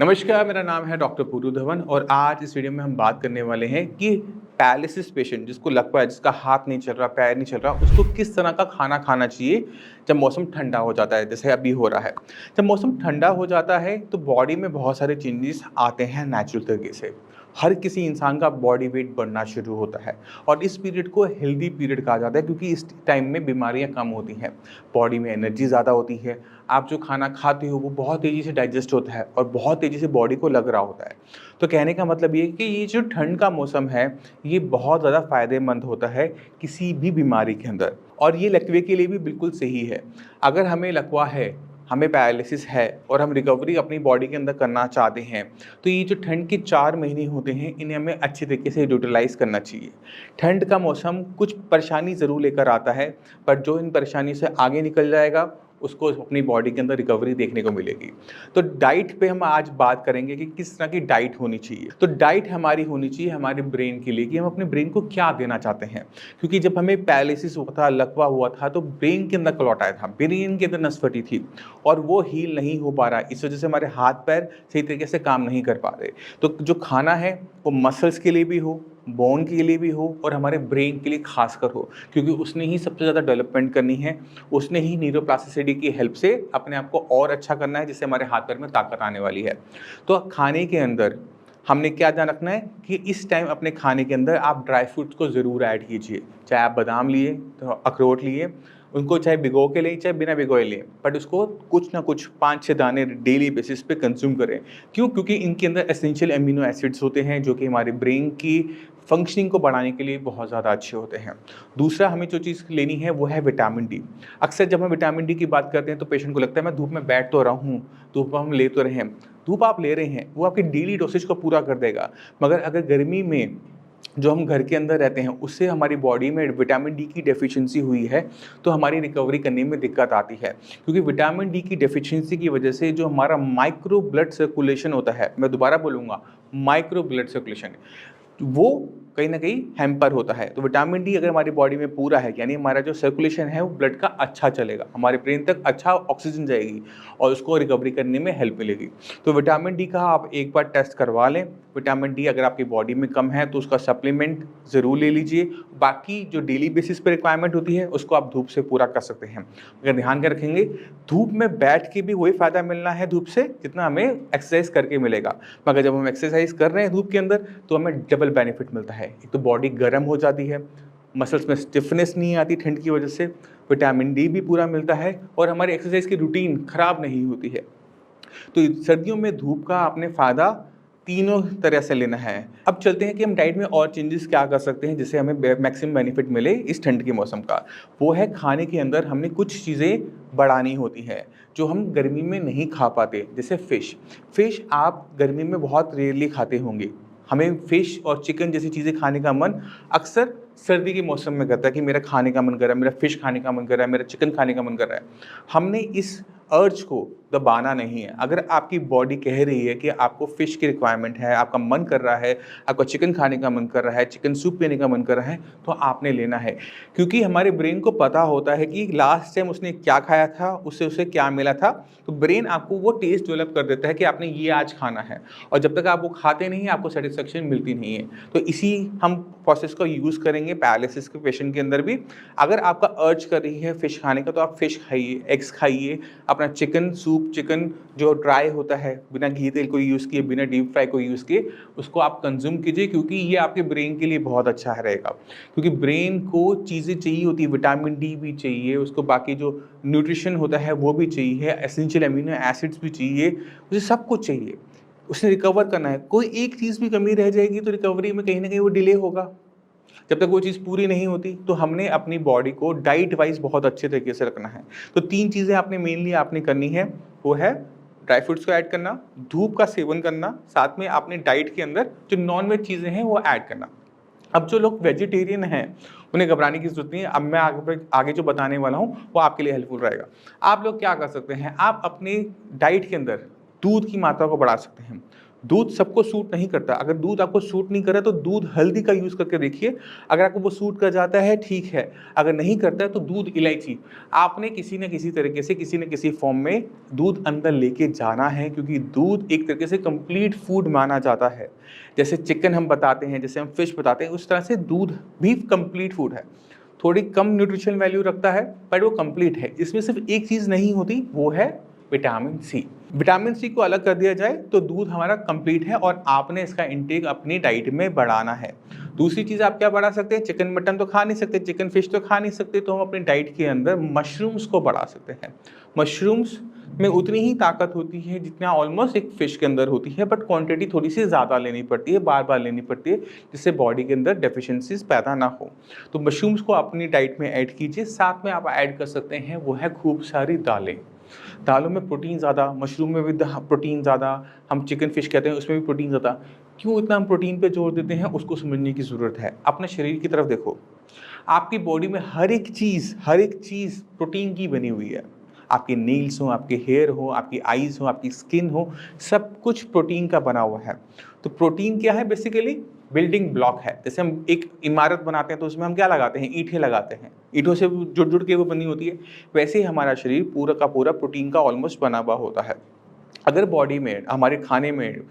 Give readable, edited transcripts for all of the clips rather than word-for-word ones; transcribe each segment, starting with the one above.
नमस्कार, मेरा नाम है डॉक्टर पूरू धवन और आज इस वीडियो में हम बात करने वाले हैं कि पैरालिसिस पेशेंट जिसको लगता है, जिसका हाथ नहीं चल रहा, पैर नहीं चल रहा, उसको किस तरह का खाना खाना चाहिए जब मौसम ठंडा हो जाता है, जैसे अभी हो रहा है। जब मौसम ठंडा हो जाता है तो बॉडी में बहुत सारे चेंजेस आते हैं नेचुरल तरीके से। हर किसी इंसान का बॉडी वेट बढ़ना शुरू होता है और इस पीरियड को हेल्दी पीरियड कहा जाता है क्योंकि इस टाइम में बीमारियां कम होती हैं, बॉडी में एनर्जी ज़्यादा होती है। आप जो खाना खाते हो वो बहुत तेज़ी से डाइजेस्ट होता है और बहुत तेज़ी से बॉडी को लग रहा होता है। तो कहने का मतलब ये है कि ये जो ठंड का मौसम है, ये बहुत ज़्यादा फ़ायदेमंद होता है किसी भी बीमारी के अंदर, और ये लकवे के लिए भी बिल्कुल सही है। अगर हमें लकवा है, हमें पैरालिसिस है और हम रिकवरी अपनी बॉडी के अंदर करना चाहते हैं, तो ये जो ठंड के 4 महीने होते हैं, इन्हें हमें अच्छे तरीके से यूटिलाइज़ करना चाहिए। ठंड का मौसम कुछ परेशानी ज़रूर लेकर आता है, पर जो इन परेशानी से आगे निकल जाएगा, उसको अपनी बॉडी के अंदर रिकवरी देखने को मिलेगी। तो डाइट पे हम आज बात करेंगे कि किस तरह की डाइट होनी चाहिए। तो डाइट हमारी होनी चाहिए हमारे ब्रेन के लिए कि हम अपने ब्रेन को क्या देना चाहते हैं। क्योंकि जब हमें पैरालिसिस हुआ था, लकवा हुआ था, तो ब्रेन के अंदर क्लॉट आया था, ब्रेन के अंदर नस फटी थी और वो हील नहीं हो पा रहा। इस वजह से हमारे हाथ-पैर सही तरीके से काम नहीं कर पा रहे। तो जो खाना है वो मसल्स के लिए भी हो, बोन के लिए भी हो और हमारे ब्रेन के लिए खासकर हो, क्योंकि उसने ही सबसे ज़्यादा डेवलपमेंट करनी है। उसने ही न्यूरोप्लास्टिसिटी की हेल्प से अपने आप को और अच्छा करना है, जिससे हमारे हाथ पैर में ताकत आने वाली है। तो खाने के अंदर हमने क्या ध्यान रखना है कि इस टाइम अपने खाने के अंदर आप ड्राई फ्रूट्स को ज़रूर ऐड कीजिए। चाहे आप बादाम लिए, तो अखरोट लिए, उनको चाहे भिगो के लें, चाहे बिना भिगोए लें, बट उसको कुछ ना कुछ 5-6 दाने डेली बेसिस पे कंज़्यूम करें। क्यों? क्योंकि इनके अंदर एसेंशियल अमीनो एसिड्स होते हैं, जो कि हमारे ब्रेन की फंक्शनिंग को बढ़ाने के लिए बहुत ज़्यादा अच्छे होते हैं। दूसरा हमें जो चीज़ लेनी है वो है विटामिन डी। अक्सर जब हम विटामिन डी की बात करते हैं तो पेशेंट को लगता है मैं धूप में बैठ तो रहा हूँ, धूप हम ले तो रहे हैं। धूप आप ले रहे हैं, वो आपकी डेली डोसेज को पूरा कर देगा। मगर अगर गर्मी में जो हम घर के अंदर रहते हैं, उससे हमारी बॉडी में विटामिन डी की डेफिशिएंसी हुई है, तो हमारी रिकवरी करने में दिक्कत आती है। क्योंकि विटामिन डी की डेफिशिएंसी की वजह से जो हमारा माइक्रो ब्लड सर्कुलेशन होता है, मैं दोबारा बोलूँगा, माइक्रो ब्लड सर्कुलेशन, वो कहीं न कहीं हैम्पर होता है। तो विटामिन डी अगर हमारी बॉडी में पूरा है, यानी हमारा जो सर्कुलेशन है वो ब्लड का अच्छा चलेगा, हमारे ब्रेन तक अच्छा ऑक्सीजन जाएगी और उसको रिकवरी करने में हेल्प मिलेगी। तो विटामिन डी का आप एक बार टेस्ट करवा लें। विटामिन डी अगर आपकी बॉडी में कम है तो उसका सप्लीमेंट ज़रूर ले लीजिए। बाकी जो डेली बेसिस पे रिक्वायरमेंट होती है उसको आप धूप से पूरा कर सकते हैं। अगर ध्यान के रखेंगे, धूप में बैठ के भी वही फ़ायदा मिलना है धूप से जितना हमें एक्सरसाइज करके मिलेगा। मगर जब हम एक्सरसाइज कर रहे हैं धूप के अंदर, तो हमें डबल बेनिफिट मिलता है। एक तो बॉडी गर्म हो जाती है, मसल्स में स्टिफनेस नहीं आती ठंड की वजह से, विटामिन डी भी पूरा मिलता है और हमारी एक्सरसाइज की रूटीन खराब नहीं होती है। तो सर्दियों में धूप का आपने फ़ायदा तीनों तरह से लेना है। अब चलते हैं कि हम डाइट में और चेंजेस क्या कर सकते हैं जिससे हमें मैक्सिमम बेनिफिट मिले इस ठंड के मौसम का। वो है खाने के अंदर हमने कुछ चीज़ें बढ़ानी होती हैं जो हम गर्मी में नहीं खा पाते, जैसे फ़िश। फ़िश आप गर्मी में बहुत रेयरली खाते होंगे। हमें फ़िश और चिकन जैसी चीज़ें खाने का मन अक्सर सर्दी के मौसम में करता है कि मेरा खाने का मन कर रहा है, मेरा फ़िश खाने का मन कर रहा है, मेरा चिकन खाने का मन कर रहा है। हमने इस अर्ज को दबाना नहीं है। अगर आपकी बॉडी कह रही है कि आपको फ़िश की रिक्वायरमेंट है, आपका मन कर रहा है, आपका चिकन खाने का मन कर रहा है, चिकन सूप पीने का मन कर रहा है, तो आपने लेना है। क्योंकि हमारे ब्रेन को पता होता है कि लास्ट टाइम उसने क्या खाया था, उससे उसे क्या मिला था, तो ब्रेन आपको वो टेस्ट डेवलप कर देता है कि आपने ये आज खाना है और जब तक आप वो खाते नहीं हैं, आपको सैटिस्फैक्शन मिलती नहीं है। तो इसी हम प्रोसेस का यूज़ करेंगे पैरालिसिस के पेशेंट के अंदर भी। अगर आपका अर्ज कर रही है फ़िश खाने का, तो आप फ़िश खाइए, एग्स खाइए, अपना चिकन सूप, चिकन जो ड्राई होता है, बिना घी तेल को यूज़ किए, बिना डीप फ्राई को यूज़ किए, उसको आप कंज़्यूम कीजिए क्योंकि ये आपके ब्रेन के लिए बहुत अच्छा रहेगा। क्योंकि ब्रेन को चीज़ें चाहिए होती है, विटामिन डी भी चाहिए, उसको बाकी जो न्यूट्रिशन होता है वो भी चाहिए, एसेंशियल अमीनो एसिड्स भी चाहिए, उसे सब कुछ चाहिए। उसने रिकवर करना है, कोई एक चीज़ भी कमी रह जाएगी तो रिकवरी में कहीं न कहीं वो डिले होगा। जब तक वो चीज़ पूरी नहीं होती, तो हमने अपनी बॉडी को डाइट वाइज़ बहुत अच्छे तरीके से रखना है। तो 3 चीज़ें आपने मेनली आपने करनी है, वो है ड्राई फ्रूट्स को ऐड करना, धूप का सेवन करना, साथ में आपने डाइट के अंदर जो नॉन-वेज चीज़ें हैं वो ऐड करना। अब जो लोग वेजिटेरियन हैं, उन्हें घबराने की ज़रूरत नहीं है। अब मैं आगे जो बताने वाला हूँ, वो आपके लिए हेल्पफुल रहेगा। आप लोग क्या कर सकते हैं, आप अपनी डाइट के अंदर दूध की मात्रा को बढ़ा सकते हैं। दूध सबको सूट नहीं करता। अगर दूध आपको सूट नहीं करे तो दूध हल्दी का यूज़ करके देखिए, अगर आपको वो सूट कर जाता है ठीक है, अगर नहीं करता है तो दूध इलायची। आपने किसी न किसी तरीके से, किसी न किसी फ़ॉर्म में दूध अंदर लेके जाना है, क्योंकि दूध एक तरीके से कंप्लीट फूड माना जाता है। जैसे चिकन हम बताते हैं, जैसे हम फिश बताते हैं, उस तरह से दूध भी कंप्लीट फूड है। थोड़ी कम न्यूट्रिशन वैल्यू रखता है बट वो कंप्लीट है। इसमें सिर्फ एक चीज़ नहीं होती, वो है विटामिन सी। विटामिन सी को अलग कर दिया जाए तो दूध हमारा कंप्लीट है और आपने इसका इंटेक अपनी डाइट में बढ़ाना है। दूसरी चीज़ आप क्या बढ़ा सकते हैं, चिकन मटन तो खा नहीं सकते, चिकन फिश तो खा नहीं सकते, तो हम अपनी डाइट के अंदर मशरूम्स को बढ़ा सकते हैं। मशरूम्स में उतनी ही ताकत होती है जितना ऑलमोस्ट एक फिश के अंदर होती है, बट क्वांटिटी थोड़ी सी ज़्यादा लेनी पड़ती है, बार बार लेनी पड़ती है, जिससे बॉडी के अंदर डेफिशिएंसीज पैदा ना हो। तो मशरूम्स को अपनी डाइट में ऐड कीजिए। साथ में आप ऐड कर सकते हैं वो है खूब सारी दालें। दालों में प्रोटीन ज़्यादा, मशरूम में भी प्रोटीन ज़्यादा, हम चिकन फिश कहते हैं उसमें भी प्रोटीन ज़्यादा। क्यों इतना हम प्रोटीन पे जोर देते हैं, उसको समझने की ज़रूरत है। अपने शरीर की तरफ देखो, आपकी बॉडी में हर एक चीज़ प्रोटीन की बनी हुई है। आपके नेल्स हो, आपके हेयर हो, आपकी आईज़ हो, आपकी स्किन हो, सब कुछ प्रोटीन का बना हुआ है। तो प्रोटीन क्या है, बेसिकली बिल्डिंग ब्लॉक है। जैसे हम एक इमारत बनाते हैं तो उसमें हम क्या लगाते हैं, ईंटें लगाते हैं, ईंटों से जुड़ जुड़ के वो बनी होती है। वैसे ही हमारा शरीर पूरा का पूरा प्रोटीन का ऑलमोस्ट बना हुआ होता है। अगर बॉडी में, हमारे खाने में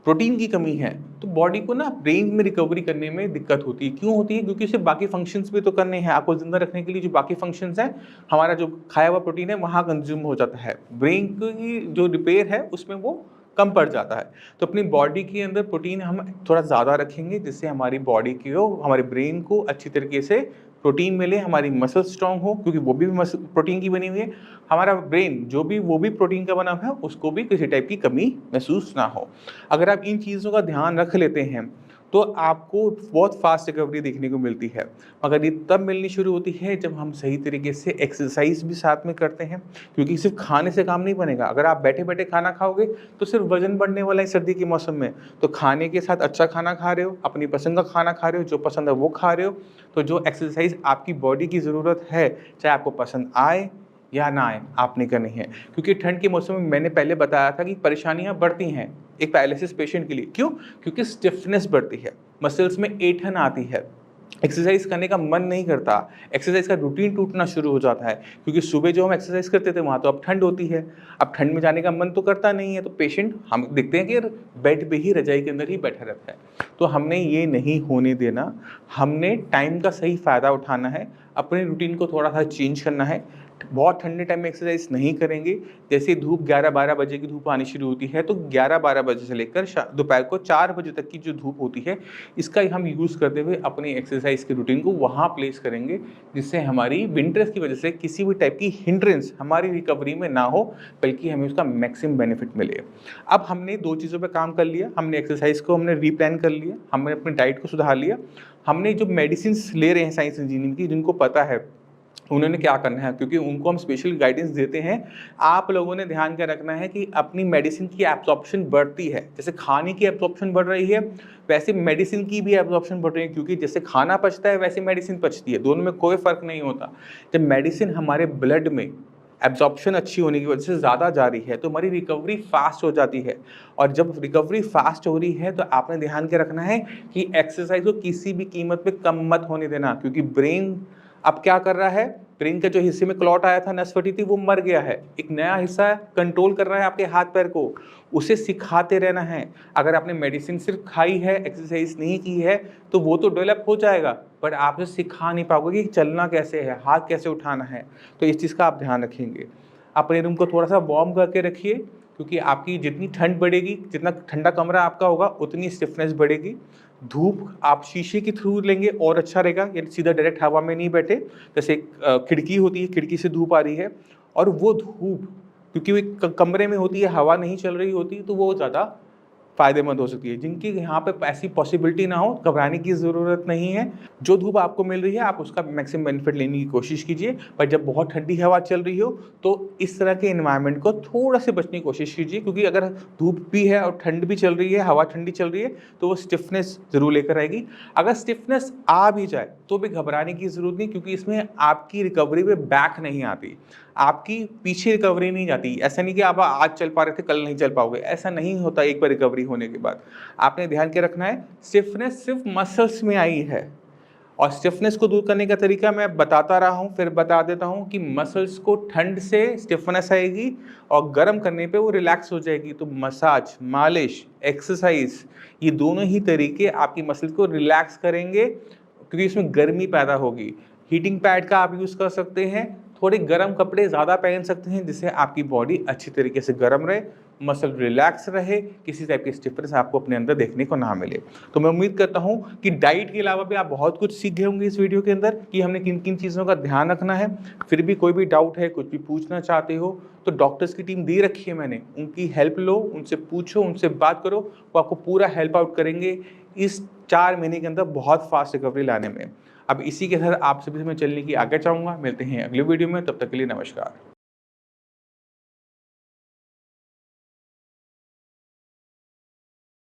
प्रोटीन की कमी है तो बॉडी को ना ब्रेन में रिकवरी करने में दिक्कत होती है। क्यों होती है, क्योंकि उसे बाकी फंक्शंस भी तो करने हैं। आपको जिंदा रखने के लिए जो बाकी फंक्शंस हैं, हमारा जो खाया हुआ प्रोटीन है वहाँ कंज्यूम हो जाता है। ब्रेन की जो रिपेयर है उसमें वो कम पड़ जाता है। तो अपनी बॉडी के अंदर प्रोटीन हम थोड़ा ज़्यादा रखेंगे, जिससे हमारी बॉडी को, हमारे ब्रेन को अच्छी तरीके से प्रोटीन मिले, हमारी मसल स्ट्रांग हो, क्योंकि वो भी प्रोटीन की बनी हुई है। हमारा ब्रेन जो भी, वो भी प्रोटीन का बना हुआ है, उसको भी किसी टाइप की कमी महसूस ना हो। अगर आप इन चीज़ों का ध्यान रख लेते हैं तो आपको बहुत फास्ट रिकवरी देखने को मिलती है। मगर ये तब मिलनी शुरू होती है जब हम सही तरीके से एक्सरसाइज भी साथ में करते हैं, क्योंकि सिर्फ खाने से काम नहीं बनेगा। अगर आप बैठे बैठे खाना खाओगे तो सिर्फ वजन बढ़ने वाला है सर्दी के मौसम में। तो खाने के साथ अच्छा खाना खा रहे हो, अपनी पसंद का खाना खा रहे हो, जो पसंद है वो खा रहे हो, तो जो एक्सरसाइज आपकी बॉडी की ज़रूरत है, चाहे आपको पसंद आए या ना आए, आपने करनी है। क्योंकि ठंड के मौसम में मैंने पहले बताया था कि परेशानियां बढ़ती हैं एक पैरालिसिस पेशेंट के लिए। क्यों? क्योंकि स्टिफनेस बढ़ती है, मसल्स में ऐंठन आती है, एक्सरसाइज करने का मन नहीं करता, एक्सरसाइज का रूटीन टूटना शुरू हो जाता है। क्योंकि सुबह जो हम एक्सरसाइज करते थे वहाँ तो अब ठंड होती है, अब ठंड में जाने का मन तो करता नहीं है। तो पेशेंट हम देखते हैं कि बेड पे ही, रजाई के अंदर ही बैठा रहता है। तो हमने ये नहीं होने देना, हमने टाइम का सही फ़ायदा उठाना है, अपने रूटीन को थोड़ा सा चेंज करना है। बहुत ठंडे टाइम में एक्सरसाइज नहीं करेंगे। जैसे धूप 11-12 बजे की धूप आनी शुरू होती है तो 11-12 बजे से लेकर दोपहर को 4 बजे तक की जो धूप होती है, इसका हम यूज़ करते हुए अपनी एक्सरसाइज के रूटीन को वहाँ प्लेस करेंगे, जिससे हमारी विंटर्स की वजह से किसी भी टाइप की हिंड्रेंस हमारी रिकवरी में ना हो, बल्कि हमें उसका मैक्सिमम बेनिफिट मिले। अब हमने 2 चीज़ों पे काम कर लिया, हमने एक्सरसाइज को हमने रीप्लान कर लिया, हमने अपनी डाइट को सुधार लिया, हमने जो मेडिसिन्स ले रहे हैं साइंस इंजीनियरिंग की, जिनको पता है उन्होंने क्या करना है, क्योंकि उनको हम स्पेशल गाइडेंस देते हैं। आप लोगों ने ध्यान क्या रखना है कि अपनी मेडिसिन की एब्जॉर्प्शन बढ़ती है। जैसे खाने की एब्जॉर्प्शन बढ़ रही है, वैसे मेडिसिन की भी एब्जॉर्प्शन बढ़ रही है, क्योंकि जैसे खाना पचता है वैसे मेडिसिन पचती है, दोनों में कोई फ़र्क नहीं होता। जब मेडिसिन हमारे ब्लड में एब्जॉर्प्शन अच्छी होने की वजह से ज़्यादा जा रही है तो हमारी रिकवरी फास्ट हो जाती है। और जब रिकवरी फास्ट हो रही है तो आपने ध्यान क्या रखना है कि एक्सरसाइज को किसी भी कीमत पे कम मत होने देना, क्योंकि ब्रेन अब क्या कर रहा है, ब्रेन के जो हिस्से में क्लॉट आया था, नस फटी थी, वो मर गया है। एक नया हिस्सा कंट्रोल कर रहा है आपके हाथ पैर को, उसे सिखाते रहना है। अगर आपने मेडिसिन सिर्फ खाई है, एक्सरसाइज नहीं की है, तो वो तो डेवलप हो जाएगा, बट आप उसे सिखा नहीं पाओगे कि चलना कैसे है, हाथ कैसे उठाना है। तो इस चीज़ का आप ध्यान रखेंगे। अपने रूम को थोड़ा सा वार्म करके रखिए, क्योंकि आपकी जितनी ठंड बढ़ेगी, जितना ठंडा कमरा आपका होगा, उतनी स्टिफनेस बढ़ेगी। धूप आप शीशे के थ्रू लेंगे और अच्छा रहेगा, यानी सीधा डायरेक्ट हवा में नहीं बैठे। जैसे खिड़की होती है, खिड़की से धूप आ रही है, और वो धूप क्योंकि वो कमरे में होती है, हवा नहीं चल रही होती, तो वो ज़्यादा फ़ायदेमंद हो सकती है। जिनकी यहाँ पे ऐसी पॉसिबिलिटी ना हो, घबराने की ज़रूरत नहीं है। जो धूप आपको मिल रही है आप उसका मैक्सिमम बेनिफिट लेने की कोशिश कीजिए। पर जब बहुत ठंडी हवा चल रही हो तो इस तरह के एनवायरनमेंट को थोड़ा से बचने की कोशिश कीजिए, क्योंकि अगर धूप भी है और ठंड भी चल रही है, हवा ठंडी चल रही है, तो वो स्टिफनेस ज़रूर लेकर आएगी। अगर स्टिफनेस आ भी जाए तो भी घबराने की ज़रूरत नहीं, क्योंकि इसमें आपकी रिकवरी में बैक नहीं आती, आपकी पीछे रिकवरी नहीं जाती। ऐसा नहीं कि आप आज चल पा रहे थे कल नहीं चल पाओगे, ऐसा नहीं होता। एक बार रिकवरी होने के बाद। आपने ध्यान क्या रखना है, स्टिफनेस सिर्फ मसल्स में आई है और स्टिफनेस को दूर करने का तरीका मैं बताता रहा हूँ, फिर बता देता हूँ कि मसल्स को ठंड से स्टिफनेस आएगी और गर्म करने पे वो रिलैक्स हो जाएगी। तो मसाज, मालिश, एक्सरसाइज, ये दोनों ही तरीके आपकी मसल को रिलैक्स करेंगे क्योंकि इसमें गर्मी पैदा होगी। हीटिंग पैड का आप यूज़ कर सकते हैं, थोड़े गर्म कपड़े ज़्यादा पहन सकते हैं जिससे आपकी बॉडी अच्छी तरीके से गर्म रहे, मसल रिलैक्स रहे, किसी टाइप की स्टिफनेस आपको अपने अंदर देखने को ना मिले। तो मैं उम्मीद करता हूँ कि डाइट के अलावा भी आप बहुत कुछ सीख गए होंगे इस वीडियो के अंदर कि हमने किन किन चीज़ों का ध्यान रखना है। फिर भी कोई भी डाउट है, कुछ भी पूछना चाहते हो तो डॉक्टर्स की टीम दे रखी है मैंने, उनकी हेल्प लो, उनसे पूछो, उनसे बात करो, वो आपको पूरा हेल्प आउट करेंगे इस 4 महीने के अंदर बहुत फास्ट रिकवरी लाने में। अब इसी के साथ आप सभी से मैं चलने की आगे चाहूँगा। मिलते हैं अगले वीडियो में, तब तक के लिए नमस्कार।